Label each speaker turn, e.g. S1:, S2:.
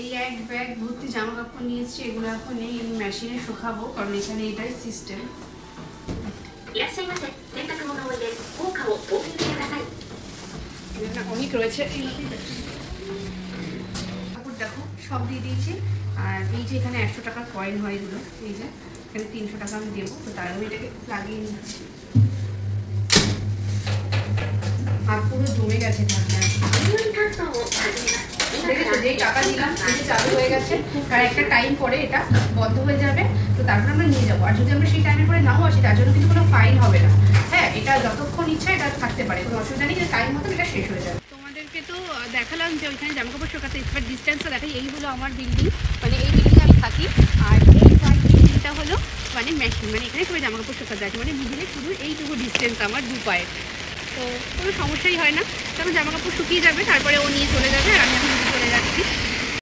S1: এই এক ব্যাগ ভর্তি জামা কাপড় নিয়েছি, এগুলো এখন এই মেশিনে শুকাবো, কারণ এখানে এটাই সিস্টেম। অনেক রয়েছে, কাপড় দেখো সব দিয়ে দিয়েছি। আর এই যে এখানে 100 টাকার কয়েন হয় এগুলো, এই যে এখানে 300 টাকা আমি দেবো, তো তার আমি এটাকে লাগিয়ে নিচ্ছি। আর পুরো জমে গেছে ঠান্ডা, দেখেছো যেই টাকা দিলাম সেটা চালু হয়ে গেছে। আর একটা টাইম পরে এটা বন্ধ হয়ে যাবে, তো তারপর আমরা নিয়ে যাবো। আর যদি আমরা সেই টাইমের পরে নাও আসি তার জন্য কিন্তু কোনো ফাইন হবে না। হ্যাঁ, এটা যতক্ষণ ইচ্ছা এটা থাকতে পারে, কোনো অসুবিধা নেই, টাইম মতন এটা শেষ হয়ে যাবে। তোমাদেরকে তো দেখালাম যে ওইখানে জামা কাপড় শুকাতে, এবার ডিস্টেন্সটা দেখাই। এই হলো আমার বিল্ডিং, মানে এই বিল্ডিংয়ে আমি থাকি। আর এই হোয়াইট বিল্ডিংটা হলো মানে মেশিন, মানে এখানে সবাই জামা কাপড় শুকাতে আছে, মানে মিডিলে শুধু এইটুকু ডিস্টেন্স আমার 2 পায়ের। তো কোনো সমস্যাই হয় না, তখন জামা কাপড় শুকিয়ে যাবে, তারপরে ও নিয়ে চলে যাবে আর আমি এখন চলে যাচ্ছি।